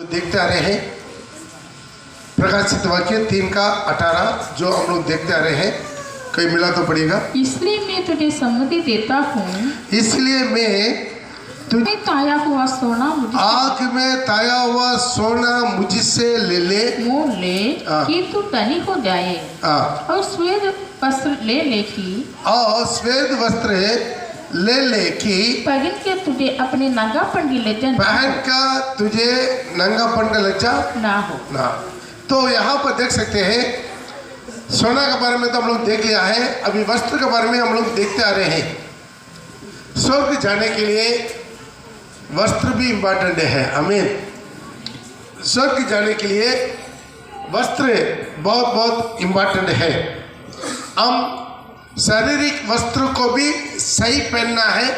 देखते आ रहे हैं प्रकाशित वाक्य 3:18 जो हम लोग देखते आ रहे हैं। कहीं मिला तो पड़ेगा। इसलिए मैं तुझे सम्मति देता हूँ, इसलिए मैं तुम्हें ताया हुआ सोना आग में ताया हुआ सोना मुझसे ले मोल ले कि तू धनी हो जाए, और श्वेत वस्त्र ले की और श्वेत वस्त्र ले की पहन के तुझे अपने नंगापन की लज्जा पहन का तुझे नंगापन का लज्जा ना हो ना। तो यहाँ पर देख सकते हैं सोना के बारे में तो हम लोग देख लिया है, अभी वस्त्र के बारे में हम लोग देखते आ रहे हैं। स्वर्ग जाने के लिए वस्त्र भी इम्पोर्टेंट है। आमीन। स्वर्ग जाने के लिए वस्त्र बहुत बहुत इम्पोर्टेंट है। हम शारीरिक वस्त्र को भी सही पहनना है,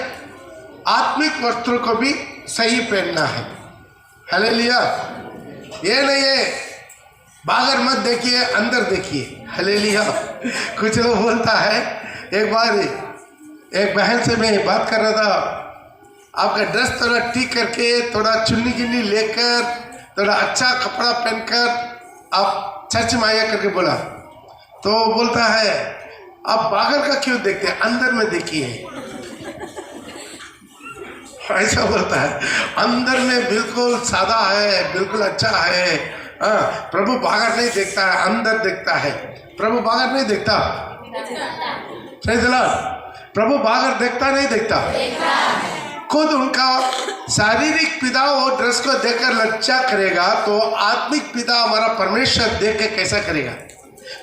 आत्मिक वस्त्र को भी सही पहनना है। हालेलुया। ये नहीं है बाहर मत देखिए अंदर देखिए। हालेलुया। कुछ लोग बोलता है, एक बार एक बहन से मैं बात कर रहा था, आपका ड्रेस थोड़ा ठीक करके थोड़ा चुन्नी गिन्नी लेकर थोड़ा अच्छा कपड़ा पहनकर आप चर्च में आया करके बोला, तो बोलता है आप बाहर का क्यों देखते हैं, अंदर में देखिए। ऐसा बोलता है, अंदर में बिल्कुल सादा है, बिल्कुल अच्छा है। प्रभु बाहर नहीं देखता है, अंदर देखता है। प्रभु बाहर नहीं देखता, सही दिला। प्रभु बाहर देखता नहीं देखता, खुद उनका शारीरिक पिता वो ड्रेस को देखकर लज्जा करेगा, तो आत्मिक पिता हमारा परमेश्वर देख के कैसा करेगा।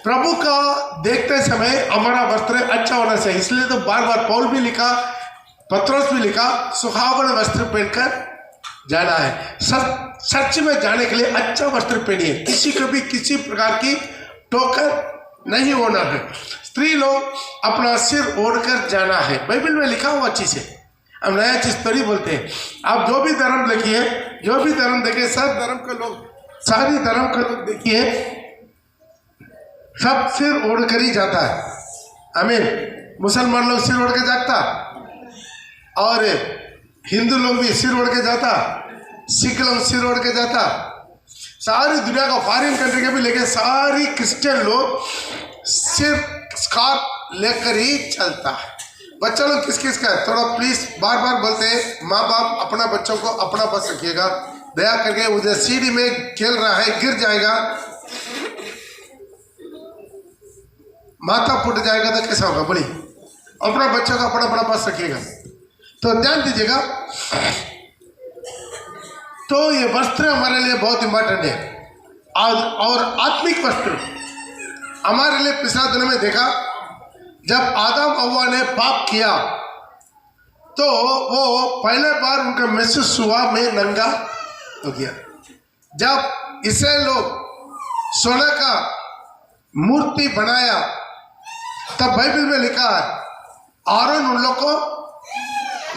प्रभु का देखते समय हमारा वस्त्र अच्छा होना चाहिए। इसलिए तो बार बार पौल भी लिखा, पत्रोस भी लिखा, सुहावना वस्त्र पहनकर जाना है। सच में जाने के लिए अच्छा वस्त्र पहनिए, किसी को भी किसी प्रकार की टोकर नहीं होना है। स्त्री लोग अपना सिर ओढ़कर जाना है, बाइबल में लिखा हुआ चीज है। हम नया चीज थोड़ी बोलते हैं। आप जो भी धर्म देखिए, जो भी धर्म देखिए, सब धर्म के लोग, सारी धर्म के लोग देखिए, सब सिर ओढ़ कर ही जाता है। आमीन। मुसलमान लोग सिर ओढ़ के जाता, और हिंदू लोग भी सिर ओढ़ के जाता, सिख लोग सिर ओढ़ के जाता, सारी दुनिया का फॉरेन कंट्री के भी लेके सारी क्रिश्चियन लोग सिर स्कार्फ लेकर ही चलता है। बच्चा लोग किस किस का है, थोड़ा प्लीज बार बार बोलते हैं, माँ बाप अपना बच्चों को अपना बस रखिएगा दया करके। उधर सीढ़ी में खेल रहा है, गिर जाएगा, माथा फूट जाएगा तो कैसा होगा। बड़ी अपना बच्चों का अपना अपना बस रखिएगा। तो ध्यान दीजिएगा, तो ये वस्त्र हमारे लिए बहुत इंपॉर्टेंट है। और आत्मिक वस्त्र हमारे लिए पिछला दिन में देखा, जब आदम हव्वा ने पाप किया तो वो पहले बार उनका महसूस हुआ मैं नंगा हो गया। जब इसे लोग सोना का मूर्ति बनाया, तब बाइबल में लिखा है आरोन उन लोग को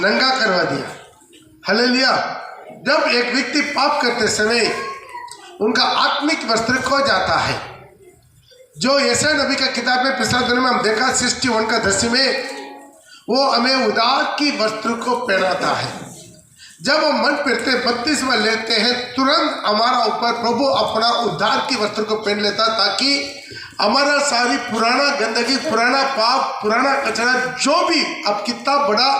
नंगा करवा दिया। हालेलुया। जब एक व्यक्ति पाप करते समय उनका आत्मिक वस्त्र खो जाता है, जो यशायाह नबी का किताब में पिछले दिन में हम देखा 61 का 10 में, वो हमें उदार की वस्त्र को पहनाता है। जब हम मन फिरते 32 में लेते हैं, तुरंत हमारा ऊपर प्रभु अपना उद्धार की वस्त्र को पहन लेता, ताकि हमारा सारी पुराना गंदगी, पुराना पाप, पुराना कचरा, जो भी अब कितना बड़ा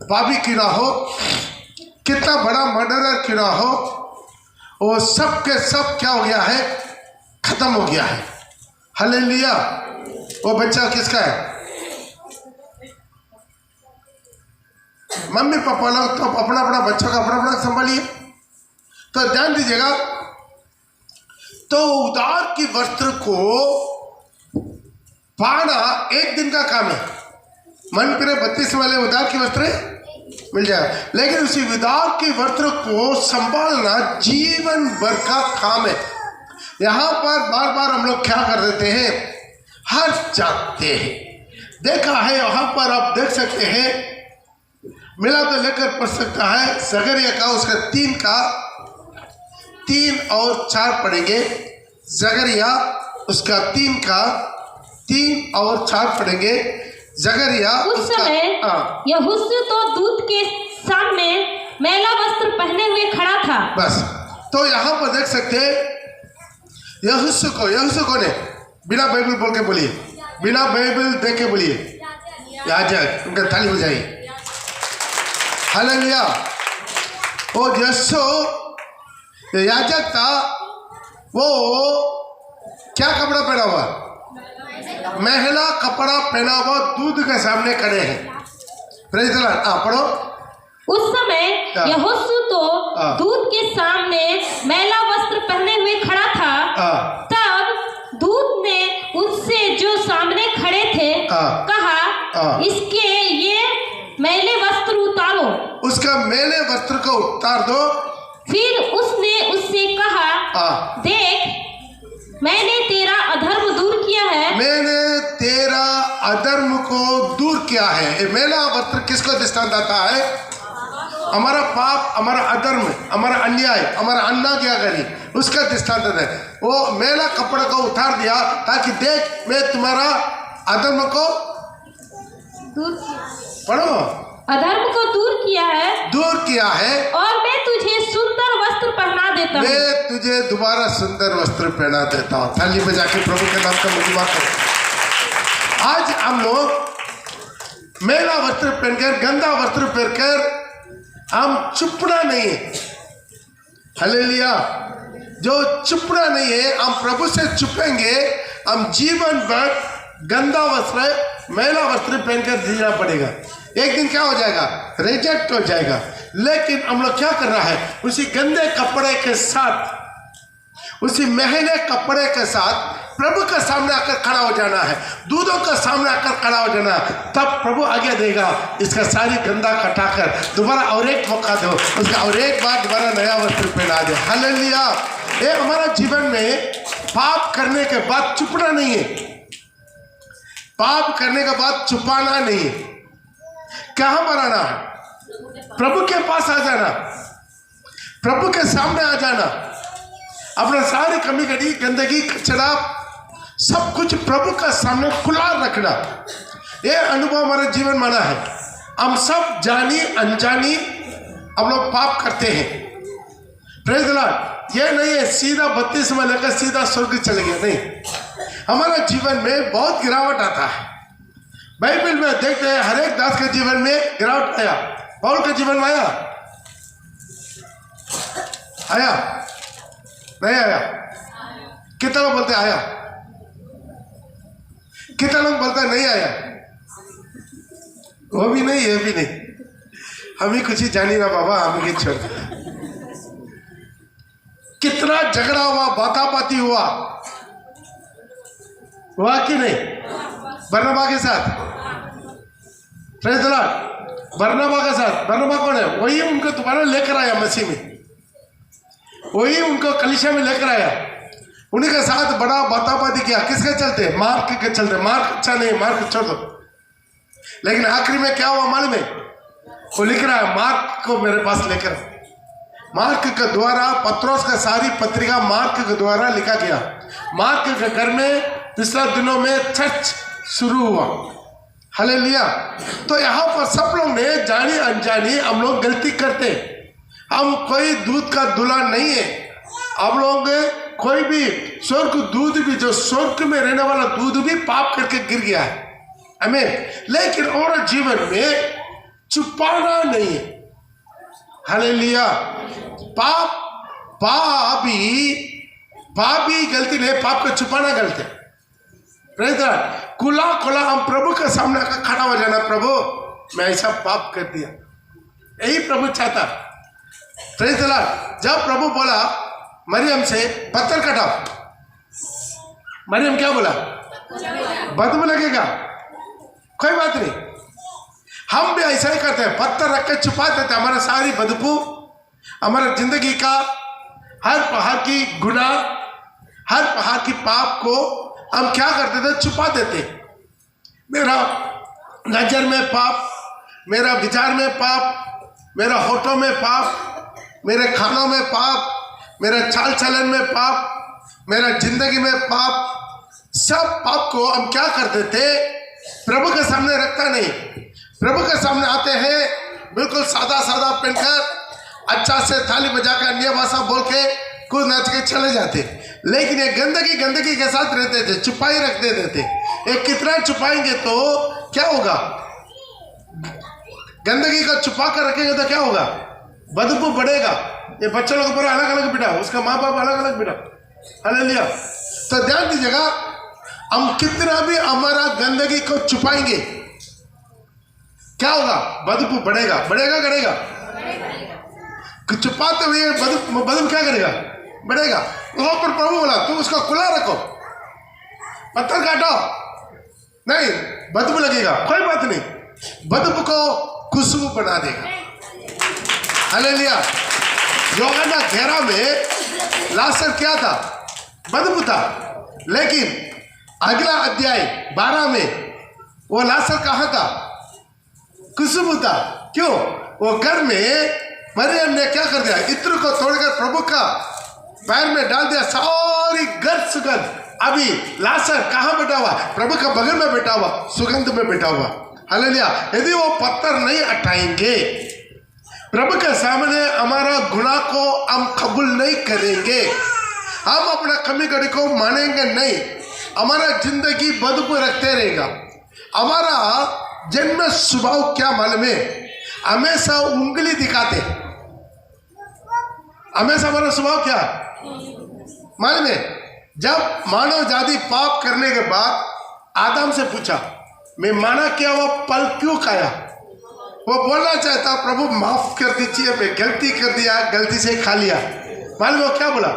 पापी क्यों ना हो, कितना बड़ा मर्डरर क्यों ना हो, वो सब के सब क्या हो गया है, खत्म हो गया है। हालेलुया। वो बच्चा किसका है? मम्मी पापा लोग तो अपना अपना बच्चों का अपना अपना संभालिए। तो ध्यान दीजिएगा, तो उदार की वस्त्र को पाना एक दिन का काम है। मन करे 32 वाले उदार की वस्त्र मिल जाएगा, लेकिन उसी उदार के वस्त्र को संभालना जीवन भर का काम है। यहाँ पर बार बार हम लोग क्या कर देते हैं, हर जाते हैं। देखा है यहाँ पर आप देख सकते हैं, मिला तो लेकर पढ़ सकता है जकरिया का, उसका 3 और 4 पढ़ेंगे। जकरिया उसका 3 और 4 पढ़ेंगे। जकरिया उस समय यहोशू तो दूत के सामने मैला वस्त्र पहने हुए खड़ा था। बस तो यहाँ पर देख सकते यहोशू को ने बिना बाइबल बोल के बोलिए, बिना बाइबल देख के बोलिए, याजक उनका थाली बजाइए। हालेलुया। वो यहोशू याजक था, वो क्या कपड़ा पहना हुआ? महिला कपड़ा पहना हुआ दूध के सामने खड़े हैं। Praise the Lord. पढ़ो। उस समय यहोशू तो दूत के सामने मैला वस्त्र पहने हुए खड़ा था। तब दूत ने उनसे जो सामने खड़े थे कहा, इसके ये मैले वस्त्र उतारो। उसका मैले वस्त्र को उतार दो। फिर उसने उससे कहा, देख मैंने तेरा अधर्म दूर किया है। मैंने तेरा अधर्म को दूर किया है। ये मेला वस्त्र किसको दृष्टांत आता है? हमारा पाप, हमारा अधर्म, हमारा अन्याय, हमारा अन्यायकारी, उसका दृष्टांत है। वो मेला कपड़े को उतार दिया ताकि देख मैं तुम्हारा अधर्म को दूर, पढ़ो, अधर्म को दूर किया है और मैं तुझे सुंदर वस्त्र पहना देता हूँ। मैं तुझे दोबारा सुंदर वस्त्र पहना देता हूँ। थाली बजा के प्रभु के नाम का महिमा करो। आज हम लोग मेला वस्त्र पहनकर, गंदा वस्त्र पहनकर हम चुपना नहीं है। हालेलुया। जो चुपना नहीं है, हम प्रभु से चुपेंगे, हम जीवन भर गंदा वस्त्र, मैला वस्त्र पहनकर जीना पड़ेगा। एक दिन क्या हो जाएगा? रिजेक्ट हो जाएगा। लेकिन हम लोग क्या कर रहा है? उसी गंदे कपड़े के साथ, उसी मैले कपड़े के साथ प्रभु के सामने आकर खड़ा हो जाना है, दूधों के सामने आकर खड़ा हो जाना है। तब प्रभु आगे देगा, इसका सारी गंदा कटाकर दोबारा और एक मौका दो, उसका और एक बार दोबारा नया वस्त्र पहना दे। हालेलुया। ये हमारा जीवन में पाप करने के बाद चुपना नहीं है, पाप करने के बाद छुपाना नहीं है। कहाँ पर आना है? प्रभु के पास आ जाना, प्रभु के सामने आ जाना, अपना सारी कमी कड़ी, गंदगी, कचरा, सब कुछ प्रभु का सामने खुला रखना। ये अनुभव हमारे जीवन में आना है। हम सब जानी अनजानी हम लोग पाप करते हैं। Praise the Lord. ये नहीं है सीधा 32 में लेकर सीधा स्वर्ग चले गए, नहीं। हमारे जीवन में बहुत गिरावट आता है। बाइबल में देखते हैं हर एक दास के जीवन में गिरावट आया। पौल के जीवन में आया नहीं आया? कितना लोग बोलते आया? कितना लोग बोलते नहीं आया? वो भी नहीं, ये भी नहीं। हम ही कुछ ही जानी ना बाबा, हम ही छोड़। कितना झगड़ा हुआ, बाताबाती हुआ कि नहीं? बरनबा के साथ। Praise the Lord. बरनबा के साथ। बरनबा कौन है? वही उनको दोबारा लेकर आया मसीह में, वही उनको कलीसिया में लेकर आया, उन्हीं के साथ बड़ा बाताबाती किया। किसके चलते? मार्क के चलते। मार्क अच्छा नहीं, मार्क छोड़ दो। लेकिन आखिरी में क्या हुआ मालूम है? वो लिख रहा है, मार्क को मेरे पास लेकर। मार्क के द्वारा पत्रोस का सारी पत्रिका मार्क के द्वारा लिखा गया। मार्क के घर में पिछले दिनों में चर्च शुरू हुआ। हालेलुया। तो यहाँ पर सब लोग ने जानी अनजानी हम लोग गलती करते। हम कोई दूध का दूल्हा नहीं है। हम लोग कोई भी स्वर्ग दूध भी, जो स्वर्ग में रहने वाला दूध भी पाप करके गिर गया है। आमीन। लेकिन और जीवन में छुपाना नहीं है। हालेलुया। पाप भी गलती नहीं, पाप को छुपाना गलती है। Praise the Lord. खुला हम प्रभु के सामने आकर खड़ा हो जाना, प्रभु मैं ऐसा पाप कर दिया, यही प्रभु चाहता। Praise the Lord. जब प्रभु बोला मरियम से पत्थर कटाओ, मरियम क्या बोला? बदबू लगेगा, कोई बात नहीं। हम भी ऐसा ही करते हैं, पत्थर रख के छुपा देते हैं हमारा सारी बदबू, हमारा जिंदगी का हर प्रकार की गुनाह, हर प्रकार की पाप को हम क्या करते थे? छुपा देते। मेरा नजर में पाप, मेरा विचार में पाप, मेरा होठों में पाप, मेरे खानों में पाप, मेरे चाल चलन में पाप, मेरा जिंदगी में पाप, सब पाप को हम क्या करते थे? प्रभु के सामने रखता नहीं। प्रभु के सामने आते हैं बिल्कुल सादा पहनकर, अच्छा से थाली बजाकर अन्य भाषा बोल के कूद नाच के चले जाते, लेकिन ये गंदगी के साथ रहते थे, छुपाई रख देते थे। ये कितना छुपाएंगे तो क्या होगा? गंदगी को छुपा कर रखेंगे तो क्या होगा? बदबू बढ़ेगा। ये बच्चों लोग पूरा अलग अलग बिठा, उसका माँ बाप अलग अलग बिठा। हालेलुया। तो ध्यान दीजिएगा, हम कितना भी हमारा गंदगी को छुपाएंगे क्या होगा? बदबू बढ़ेगा, बढ़ेगा करेगा। छुपाते हुए बदबू क्या करेगा? बढ़ेगा। वहां पर प्रभु बोला तू उसको खुला रखो, पत्थर काटो, नहीं बदबू लगेगा, कोई बात नहीं, बदबू को खुशबू बना देगा। हालेलुया। यूहन्ना 11 में लासर क्या था? बदबू था, लेकिन अगला अध्याय 12 में वो लासर कहाँ था? खुशबू था। क्यों? वो घर में मरियम ने क्या कर दिया? इत्र को तोड़कर प्रभु का पैर में डाल दिया, सारी घर सुगंध। अभी लासर कहाँ बैठा हुआ? प्रभु का बगल में बैठा हुआ, सुगंध में बैठा हुआ। हालेलुया। यदि वो पत्थर नहीं हटाएंगे, प्रभु के सामने हमारा गुनाह को हम कबूल नहीं करेंगे, हम अपना कमी कड़ी को मानेंगे नहीं, हमारा जिंदगी बदबू रखते रहेगा। हमारा जन्म स्वभाव क्या मालूम है? हमेशा उंगली दिखाते। हमेशा हमारा स्वभाव क्या मालूम है? जब मानव जाति पाप करने के बाद आदम से पूछा मैं माना क्या हुआ फल क्यों खाया, वो बोलना चाहता प्रभु माफ कर दीजिए, मैं गलती कर दिया, गलती से खा लिया। मालूम वो क्या बोला?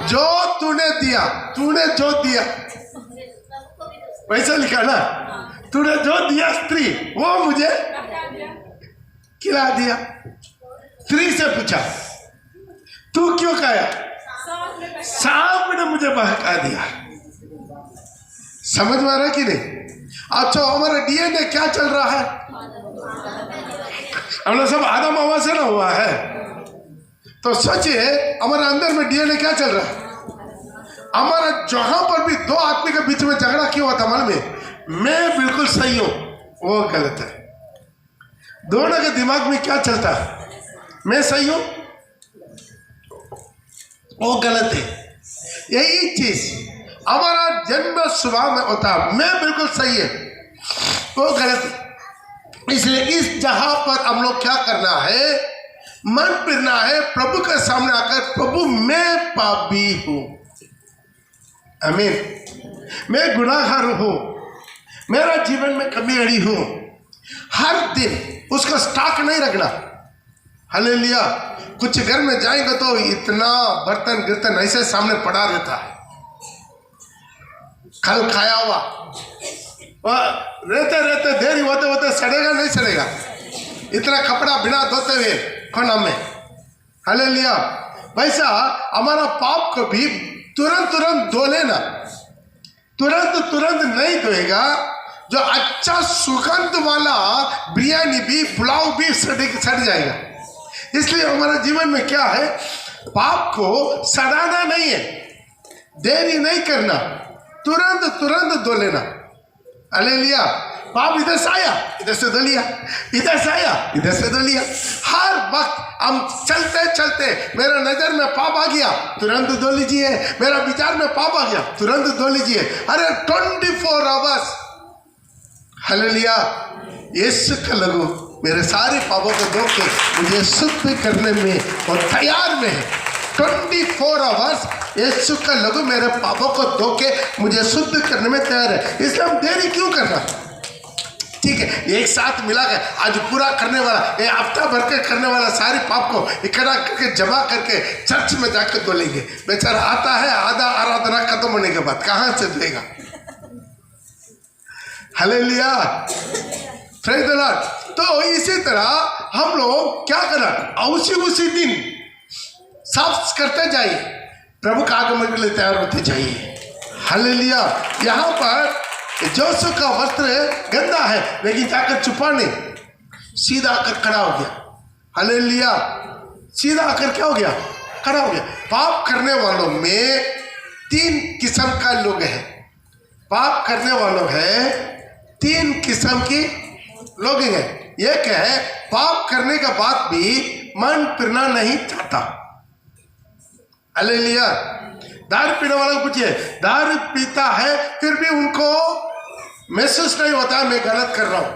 जो तूने दिया, तूने जो दिया, वैसा लिखा ना, तूने जो दिया स्त्री वो मुझे खिला दिया। स्त्री से पूछा तू क्यों खाया? सांप ने मुझे बहका दिया। समझ में आ रहा कि नहीं? अच्छा, हमारा डीएनए क्या चल रहा है? हम लोग सब आदम हवा से ना हुआ है, तो सोचिए हमारे अंदर में डीएनए क्या चल रहा है? हमारा जहां पर भी दो आदमी के बीच में झगड़ा क्यों होता मालूम है? मैं बिल्कुल सही हूं, वो गलत है। दोनों के दिमाग में क्या चलता है? मैं सही हूं, वो गलत है। यही चीज हमारा जन्म स्वभाव में होता है, मैं बिल्कुल सही है, वो गलत है। इसलिए इस जहां पर हम लोग क्या करना है? मन फिरना है प्रभु के सामने आकर, प्रभु मैं पापी हूं, आमीन, मैं गुनाहगार हूं, मेरा जीवन में कमी अड़ी हूं। हर दिन उसका स्टॉक नहीं रखना। हालेलुया। कुछ घर में जाएंगे तो इतना बर्तन गिर्तन ऐसे सामने पड़ा रहता है, कल खाया हुआ, रहते रहते देरी होते होते सड़ेगा नहीं सड़ेगा, इतना कपड़ा बिना धोते हुए खाना में। हालेलुया। वैसा हमारा पाप को भी तुरंत धो लेना, तुरंत नहीं धोएगा। जो अच्छा सुगंध वाला बिरयानी भी, पुलाव भी सड़ जाएगा। इसलिए हमारा जीवन में क्या है? पाप को सड़ाना नहीं है, देरी नहीं करना, तुरंत धो लेना। हालेलुया। पाप इधर से आया इधर से धो लिया, इधर से आया इधर से धो लिया। हर वक्त हम चलते चलते मेरा नजर में पाप आ गया, तुरंत धो लीजिए, मेरा विचार में पाप आ गया, तुरंत धो लीजिए। अरे 24 आवर्स। हालेलुया। यीशु का लहू मेरे सारे पापों को धो के मुझे शुद्ध करने में और तैयार में है। 24 आवर्स यीशु का लहू मेरे पापों को धो के मुझे शुद्ध करने में तैयार है। इसलिए हम देरी क्यों करना? ठीक है, एक साथ मिला के आज पूरा करने वाला, ये हफ्ता भर के करने वाला सारे पाप को इकट्ठा करके जमा करके चर्च में जाकर धोलेंगे। बेचारा आता है आधा आराधना खत्म होने के बाद, कहाँ से धोएगा? हालेलुया। Praise the Lord. तो इसी तरह हम लोग क्या करना? उसी दिन साफ करते जाइए, प्रभु का आगमन के लिए तैयार होते जाइए। हालेलुया। यहाँ पर जोसु का वस्त्र गंदा है, लेकिन जाकर छुपा नहीं, सीधा आकर खड़ा हो गया। हालेलुया। सीधा आकर क्या हो गया? खड़ा हो गया। पाप करने वालों में 3 किस्म का लोग हैं। पाप करने वालों है 3 किस्म के लोग हैं। एक है पाप करने के बाद भी मन फिरना नहीं चाहता। हालेलुया। दारू पीने वाला को पूछिए, दारू पीता है फिर भी उनको महसूस नहीं होता मैं गलत कर रहा हूं।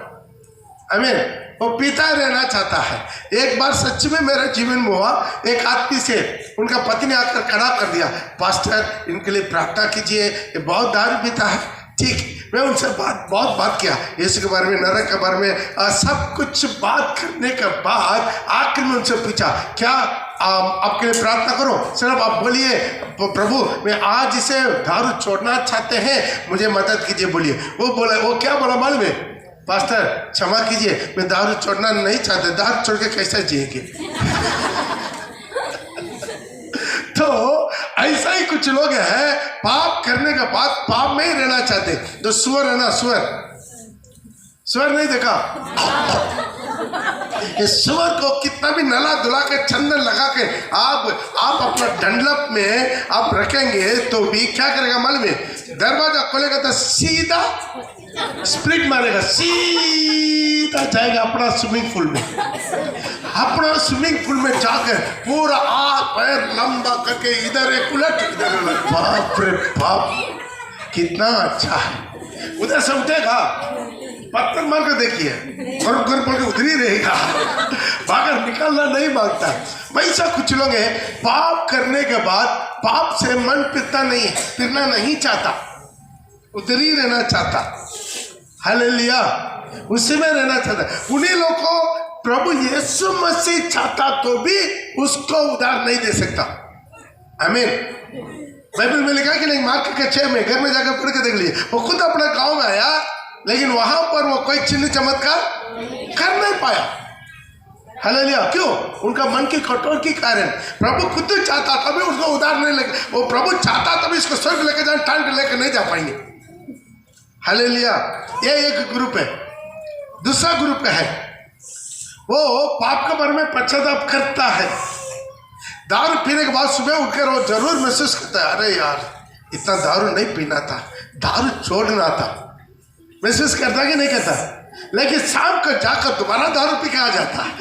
आमीन। वो पीता रहना चाहता है। एक बार सच में मेरे जीवन में हुआ, एक आदमी से उनका पति ने आकर खड़ा कर दिया, पास्टर इनके लिए प्रार्थना कीजिए, ये बहुत दारू पीता है। ठीक, मैं उनसे बहुत बात किया, यीशु के बारे में, नरक के बारे में, सब कुछ बात करने के बाद आखिर में उनसे पूछा, क्या आपके लिए प्रार्थना करो? सिर्फ आप बोलिए, प्रभु मैं आज इसे दारू छोड़ना चाहते हैं, मुझे मदद कीजिए, बोलिए। वो क्या बोला मालूम है? पास्टर क्षमा कीजिए, मैं दारू छोड़ना नहीं चाहते, दारू छोड़ के कैसे जिएंगे? तो ऐसा ही कुछ लोग हैं, पाप करने के बाद पाप में ही रहना चाहते। जो सुअर है ना, सुअर नहीं देखा? इस सुअर को कितना भी नला धुला के चंदन लगा के आप अपना डंडलप में आप रखेंगे तो भी क्या करेगा मालूम है? दरवाजा खोलेगा तो सीधा स्प्लिट मारेगा, सीधा जाएगा अपना स्विमिंग पूल में। अपना स्विमिंग पूल में जाकर पूरा हाथ पैर लंबा करके इधर एक उलट इधर उलट, बाप रे बाप कितना अच्छा है। उधर से उठेगा, पत्थर मार कर देखिए, घर पर उधर ही रहेगा, बाहर निकलना नहीं मांगता। वैसा कुछ लोग हैं, पाप करने के बाद पाप से मन फिरना नहीं चाहता, उधर ही रहना चाहता। हालेलुया। उसी में रहना चाहता। उन्हीं लोग को प्रभु यीशु मसीह चाहता तो भी उसको उधार नहीं दे सकता। आमीन। बाइबल में लिखा है कि नहीं, मार्क के 6 में घर में जाकर पढ़ के देख लीजिए। वो खुद अपने गांव में आया, लेकिन वहां पर वो कोई चिन्ह चमत्कार कर नहीं पाया। हालेलुया। क्यों? उनका मन की कठोर के कारण। प्रभु खुद चाहता तभी उसको उधार नहीं लगे, वो प्रभु चाहता तभी इसको स्वर्ग लेकर जाए, टांग के लेकर नहीं जा पाएंगे। हालेलुया। ये एक ग्रुप है। दूसरा ग्रुप है, वो पाप के बारे में पश्चाताप करता है। दारू पीने के बाद सुबह उठकर वो जरूर महसूस करता है, अरे यार इतना दारू नहीं पीना था, दारू छोड़ना था। महसूस करता कि नहीं करता? लेकिन शाम को जाकर दोबारा दारू पी के आ जाता है।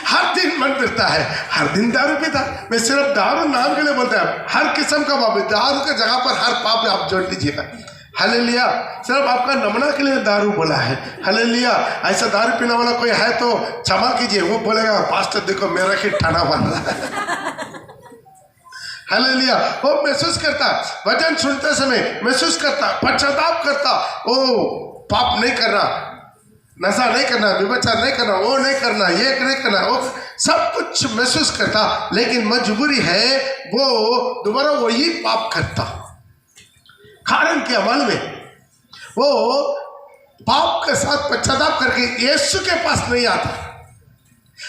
हर दिन मन फिरता है, हर दिन दारू पीता। मैं सिर्फ दारू नाम के लिए बोलता है, हर किस्म का पाप, दारू के जगह पर हर पाप आप जोड़ लीजिएगा। हालेलुया। सिर्फ आपका नमूना के लिए दारू बोला है। हालेलुया। ऐसा दारू पीने वाला कोई है तो क्षमा कीजिए, वो बोलेगा पास्टर देखो मेरा ही ठाना बन रहा है। हालेलुया। वो महसूस करता, वचन सुनते समय महसूस करता, पश्चाताप करता, ओ पाप नहीं करना, नशा नहीं करना, व्यभिचार नहीं करना, वो नहीं करना, ये नहीं करना, वो सब कुछ महसूस करता, लेकिन मजबूरी है वो दोबारा वही पाप करता। कारण क्या मालूम है? वो पाप के साथ पश्चाताप करके यीशु के पास नहीं आता।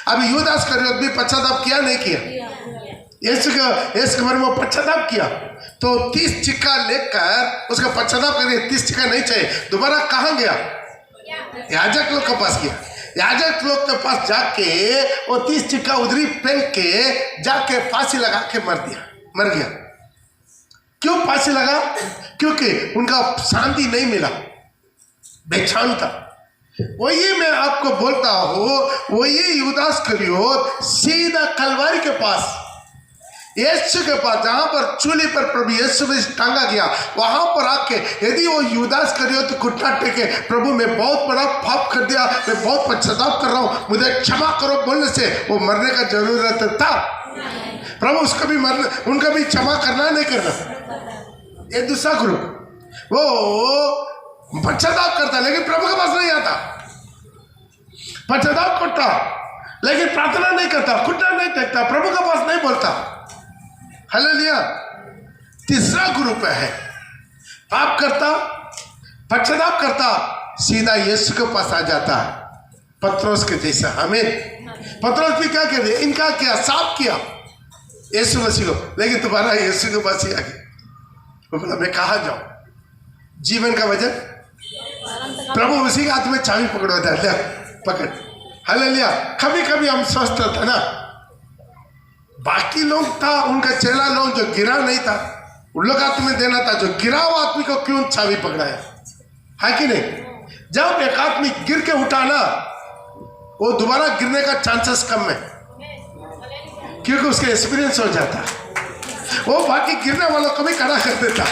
अभी यूदास इस्करियोत भी पश्चाताप किया नहीं किया? यीशु के बारे में पश्चाताप किया तो 30 चिक्का लेकर उसका पश्चाताप करके 30 चिक्का नहीं चाहिए, दोबारा कहाँ गया? याजक लोग के पास गया। याजक लोग के पास जाके वो 30 चिक्का उधरी पहन के जाके फांसी लगा के मर गया। क्यों फांसी लगा? क्योंकि उनका शांति नहीं मिला, बेचैन था। वही मैं आपको बोलता हूँ, वही यूदास इस्करियोत सीधा कलवारी के पास, यीशु के पास, जहां पर चूल्हे पर प्रभु यीशु में टांगा गया, वहां पर आके यदि वो यूदास इस्करियोत घुटना टेके, प्रभु मैं बहुत बड़ा पाप कर दिया, मैं बहुत पश्चाताप कर रहा हूं, मुझे क्षमा करो बोलने से वो मरने का जरूरत था? प्रभु उसका भी मरना, उनका भी क्षमा करना नहीं करना। ये दूसरा ग्रुप, वो पश्चाताप करता लेकिन प्रभु के पास नहीं आता, पश्चाताप करता लेकिन प्रार्थना नहीं करता, घुटना नहीं टेकता, प्रभु के पास नहीं बोलता। हालेलुया। तीसरा ग्रुप है, पाप करता, पश्चाताप करता, सीधा यीशु के पास आ जाता, पत्रोस के जैसा। हमें पत्रोस भी क्या कहते, इनका क्या साफ किया यीशु मसीह को, लेकिन तुम्हारा यीशु के पास ही आ गया। वो बोला मैं कहाँ जाऊं? जीवन का वजन प्रभु उसी के हाथ में चाबी पकड़वाता है, पकड़। हालेलुया। कभी कभी हम सोचते थे ना, बाकी लोग था, उनका चेला लोग जो गिरा नहीं था, उन लोग हाथ में देना था, जो गिरा हुआ आदमी को क्यों चाबी पकड़ाया? है कि नहीं? जब एक आदमी गिर के उठा ना, वो दोबारा गिरने का चांसेस कम है। क्योंकि उसका एक्सपीरियंस हो जाता, वो बाकी गिरने वालों को भी खड़ा कर देता।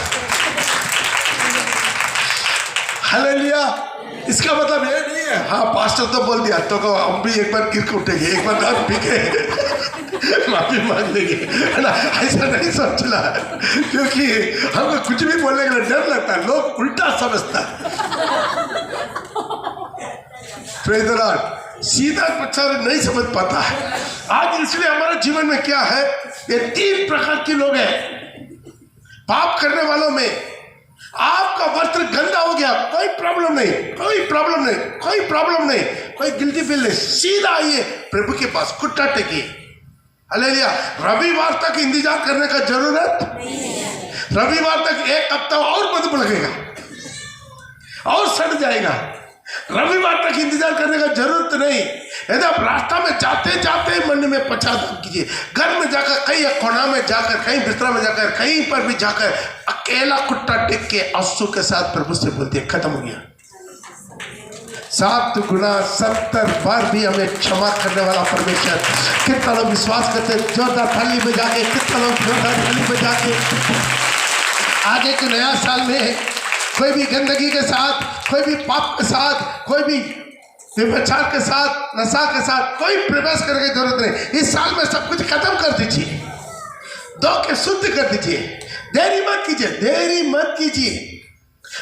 हालेलुया। इसका मतलब ये नहीं है हाँ पास्टर तो बोल दिया तो को हम भी एक बार गिर के उठेंगे, एक बार दांत पी के माफी मांग लेंगे, है ना, ऐसा नहीं सोचना है, क्योंकि हमको कुछ भी बोलने के लिए डर लगता है, लोग उल्टा समझता है। Praise the Lord. सीधा बच्चा नहीं समझ पाता है। आज इसलिए हमारे जीवन में क्या है, ये 3 प्रकार के लोग हैं। पाप करने वालों में आपका वस्त्र गंदा हो गया, कोई प्रॉब्लम नहीं, कोई प्रॉब्लम नहीं, कोई प्रॉब्लम नहीं, कोई गिल्टी फील नहीं, सीधा आइए प्रभु के पास, घुटना टेकिए। हालेलुया। रविवार तक इंतजार करने का जरूरत नहीं। रविवार तक 1 हफ्ता और बदबू लगेगा और सड़ जाएगा। रविवार तक इंतजार करने का जरूरत नहीं। यदि आप रास्ता में जाते जाते मन में पश्चाताप कीजिए, घर में जाकर, कहीं कोना में जाकर, कहीं बिस्तरा में जाकर, कहीं पर भी जाकर अकेला कुट्टा टेक के आंसू के साथ प्रभु से बोलते खत्म हो गया। 7 गुना 70 बार भी हमें क्षमा करने वाला परमेश्वर। कितना लोग विश्वास करते हैं? जोरदार थाली में जाके, कितना लोग जोरदार थाली में जाके आगे के नया साल में कोई भी गंदगी के साथ, कोई भी पाप के साथ, कोई भी व्यभिचार के साथ, नशा के साथ कोई प्रवेश करने की जरूरत नहीं। इस साल में सब कुछ खत्म कर दीजिए, धो के शुद्ध कर दीजिए। देरी मत कीजिए, देरी मत कीजिए।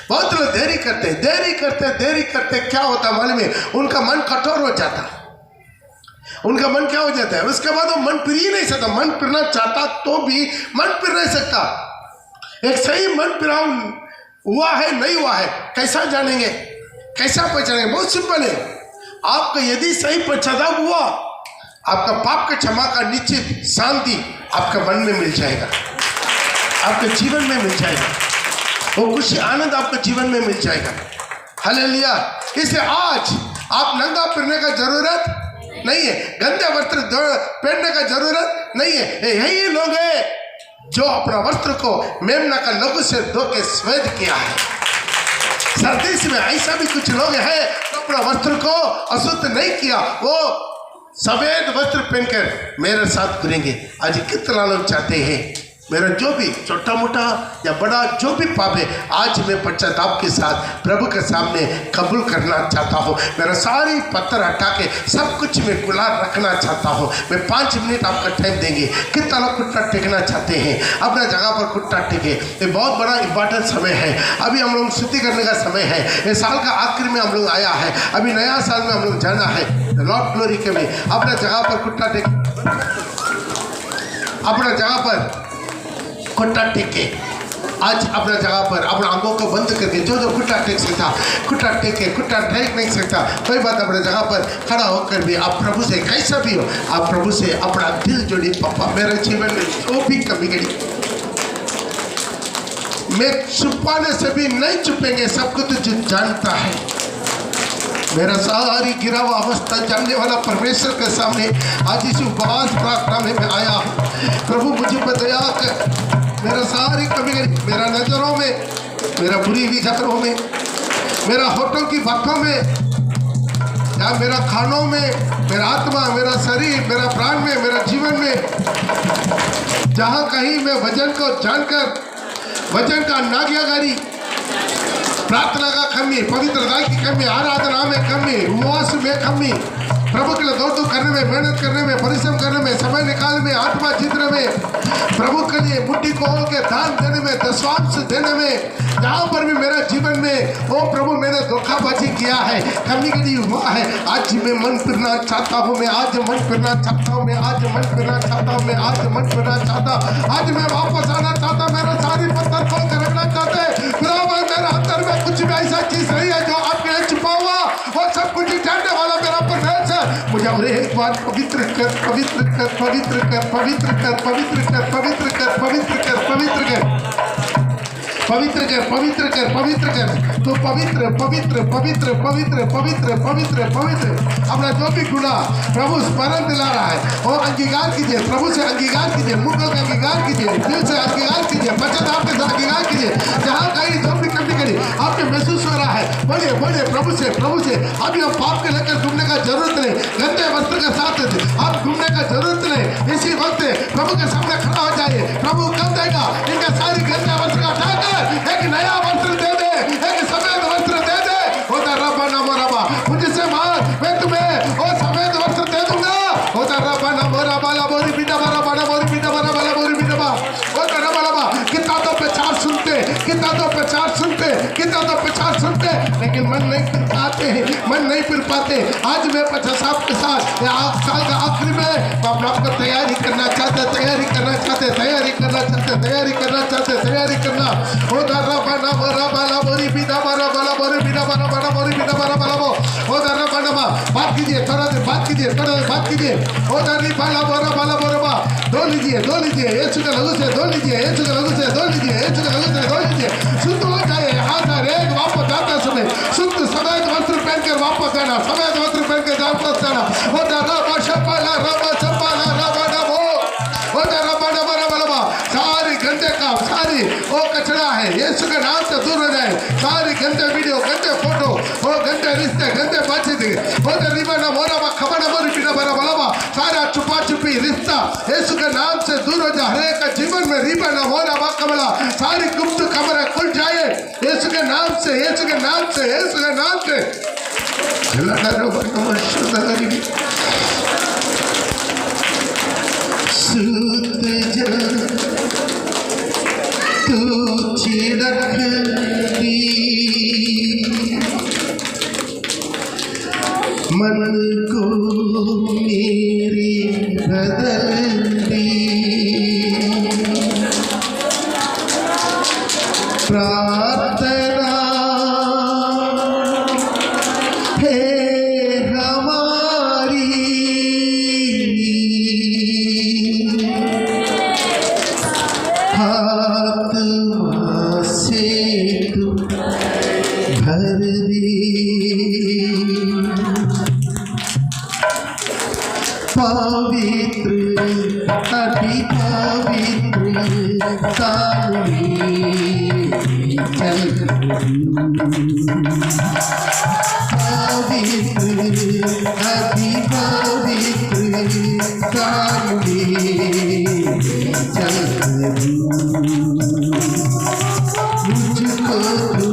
बहुत लोग देरी करते हैं, देरी करते क्या होता है मालूम है? उनका मन कठोर हो जाता है। उनका मन क्या हो जाता है? उसके बाद वो मन फिर ही नहीं सकता। मन फिरना चाहता तो भी मन फिर नहीं सकता। एक सही मन फिराव हुआ है नहीं हुआ है कैसा जानेंगे, कैसा पहचानेंगे? बहुत सिंपल है। आपका यदि सही पश्चाताप हुआ, आपका पाप के क्षमा का निश्चित शांति आपके मन में मिल जाएगा, आपके जीवन में मिल जाएगा, वो खुशी आनंद आपके जीवन में मिल जाएगा। हालेलुया। इसलिए आज आप नंगा फिरने का जरूरत नहीं है, गंदे वस्त्र पहनने का जरूरत नहीं है। यही लोग हैं जो अपना वस्त्र को मेमना का लहू से धो के स्वेद किया है। सर्दी में ऐसा भी कुछ लोग हैं जो अपना वस्त्र को अशुद्ध नहीं किया, वो सफेद वस्त्र पहनकर मेरे साथ घूमेंगे। आज कितना लोग चाहते हैं मेरा जो भी छोटा मोटा या बड़ा जो भी पाप है, आज मैं पश्चाताप के साथ प्रभु के सामने कबूल करना चाहता हूँ। मेरा सारी पत्थर हटा के सब कुछ मैं गुलाल रखना चाहता हूँ। मैं 5 मिनट आपका टाइम देंगे। कितना लोग कुट्टा टेकना चाहते हैं? अपना जगह पर कुट्टा टेके। ये बहुत बड़ा इंपॉर्टेंट समय है। अभी हम लोग शुद्धि करने का समय है। ये साल का आखिर में हम लोग आया है, अभी नया साल में हम लोग जाना है लॉर्ड ग्लोरी के में। अपना जगह पर कुट्टा टेक, अपना जगह पर कुट्टा टेक के आज अपना जगह पर अपना आंखों को बंद करके जो कुट्टा टेक सकता कुट्टा टेक के, कुट्टा टेक नहीं सकता कोई बात, अपने जगह पर खड़ा होकर भी आप प्रभु से कैसा भी हो, आप प्रभु से अपना दिल जोड़िए। पापा मेरे जीवन में जो भी कमी करी मैं छुपाने से भी नहीं छुपेंगे, सब कुछ तुझे जानता है। मेरा सारी गिरा हुआ अवस्था जानने वाला परमेश्वर के सामने आज इस उपवास प्रार्थना में मैं आया हूँ। प्रभु मुझे दया कर, मेरा सारी कमी, मेरा नजरों में, मेरा बुरी विचारों में, मेरा होठों की बातों में, या मेरा खानों में, मेरा आत्मा, मेरा शरीर, मेरा प्राण में, मेरा जीवन में जहाँ कहीं मैं वजन को जानकर वजन का नाग्याकारी, प्रार्थना का कमी, पवित्रता की कमी, आराधना में कमी, उपवास में कमी, प्रभु के लिए दौड़ करने में, मेहनत करने में, परिश्रम करने में, समय निकालने में, आत्मा जीतने में, प्रभु के लिए मुट्ठी खोल के दान देने में, दशवांश देने में, जहाँ पर भी मेरा जीवन में ओ प्रभु मैंने धोखाबाजी किया है, कमी कभी हुआ है, आज मैं मन फिरना चाहता हूँ, मैं आज मन फिरना चाहता हूँ, मैं आज मन फिरना चाहता हूँ, मैं आज मन फिरना चाहता हूँ, आज मैं वापस आना चाहता, मेरा सारी पत्थर खोल कर रखना चाहते। खुदा मेरा अंदर में कुछ भी ऐसा चीज नहीं है जो आपके लिए छुपा हुआ, वो सब कुछ जानने वाला मेरा परमेश्वर मुझे और एक बार पवित्र कर, पवित्र कर, पवित्र कर, पवित्र कर, पवित्र कर, पवित्र कर, पवित्र कर, पवित्र कर, पवित्र कर, पवित्र कर, पवित्र कर। तो पवित्र पवित्र पवित्र पवित्र पवित्र पवित्र पवित्र अपना जो भी गुना प्रभु स्मरण दिला रहा है और अंगीकार कीजिए, प्रभु से अंगीकार कीजिए, मुखों का अंगीकार कीजिए, दिल से अंगीकार कीजिए, वचन आपके साथ अंगीकार कीजिए। जहाँ कहीं जो भी कमी करी आपके महसूस हो रहा है बढ़िए बढ़िए प्रभु से अभी हम पाप के लेकर घूमने का जरूरत नहीं, गंदे वस्त्र के साथ आप घूमने का जरूरत नहीं। इसी वक्त प्रभु के सामने खड़ा हो जाइए, प्रभु कर देगा। इनका सारी गंदे वस्त्र का हटाकर एक नया वस्त्र दे दे, एक सफेद वस्त्र दे दे। होता रब्बा ना मोरबा, मुझसे मांग मैं तुम्हें वो सफेद वस्त्र दे दूंगा। होता रब्बा ना मोरबा ला बोरी बिना बरा बड़ा बोरी बिना बरा बड़ा बोरी बिना बा। होता रब्बा ला कितना तो प्रचार सुनते, कितना तो प्रचार सुनते, कितना तो प्रचार सुनते, लेकिन मन नहीं फिर पाते, मन नहीं फिर पाते। आज मैं 50 साल के साथ साल का आखिरी में अपना आपको तैयारी करना चाहते, तैयारी करना चाहते, तैयारी करना चाहते, तैयारी करना चाहते, तैयारी करना। होता रब्बा ना मोरबा ला बोरी बिना बरा बड़ा बोरी बिना बरा बड़ा बोरी बिना बरा बड़ा वो। होता रब्बा ना बात कीजिए, थोड़ा देर बात कीजिए, थोड़ा देर बात कीजिए। होता नहीं बाला बोरा बाला बोरबा दो लीजिए, दो लीजिए, यीशु के लहू से दो लीजिए, यीशु के लहू से दो लीजिए, यीशु के लहू से दो लीजिए। शुद्ध हो जाए, हर एक वापस जाते समय शुद्ध सफेद वस्त्र पहन कर वापस आना, सफेद वस्त्र पहन के वापस आना। होता रब्बा शपाला रब्बा शपाला रब्बा नबो। होता रब्बा नबो रब्बा सारी गंदे का सारी वो कचरा है, यीशु के नाम से दूर हो जाए। सारी गंदे वीडियो, गंदे फोटो, वो गंदे रिश्ते, गंदे बातचीत, होता रिबा ना मोरा बा खबर ना मोरी बिना बरा बलवा, सारा छुपा छुपी रिश्ता यीशु के नाम से दूर हो जाए। हर एक का जीवन में रिबा ना मोरा बा कमला सारी गुप्त खबरें खुल जाए यीशु के नाम से, यीशु के नाम से, यीशु के नाम से। सूत जा तू छिड़कती मन को मेरी बदलती, प्रार्थना है हमारी, आत्मा से तू भर दे। पवित्र अति पवित्र सामने चल, पवित्र अति पवित्र सामने चल, मुझको तू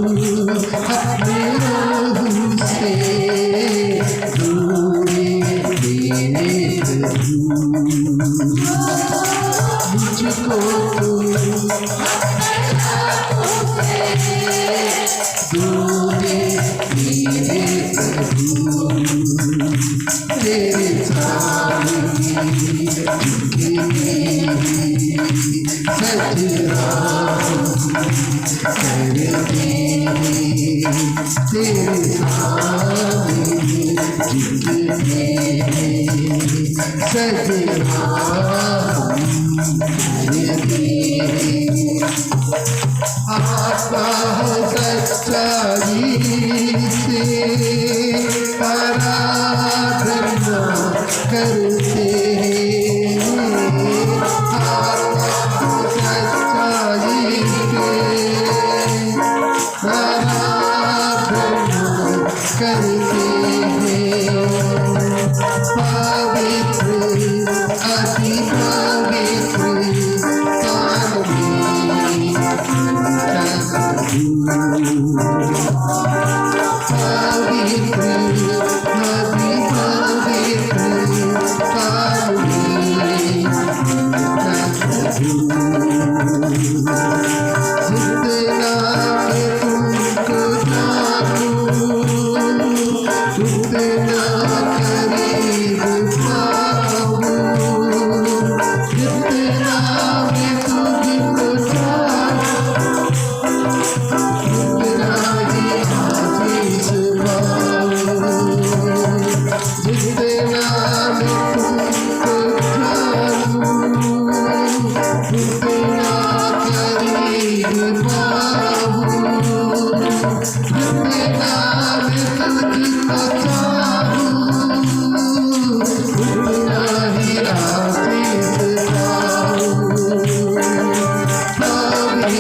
अपने रूह से दूर मुझको तू तेरे आत्मा सच्चाई से आराधना करते सच्चाई से आराधना करते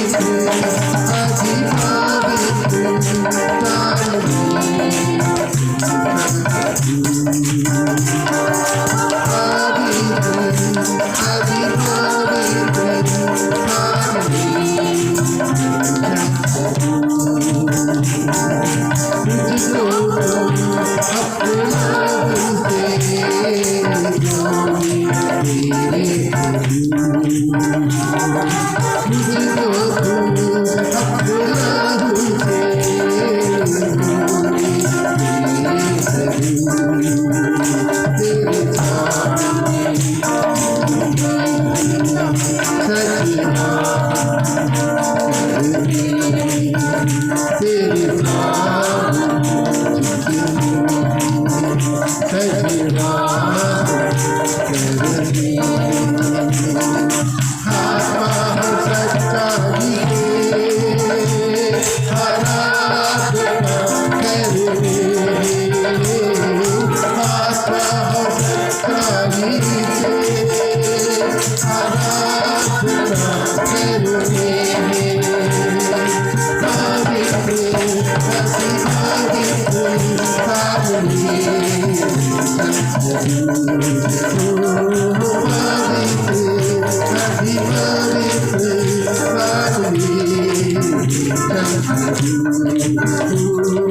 पवित्र अति पवित्र मुझको तू अपना हुए तेरे सामने सजना तेरे सजना आत्मा सच्चाई आराधना करने आत्मा सच्चाई आराधना करने Thank you.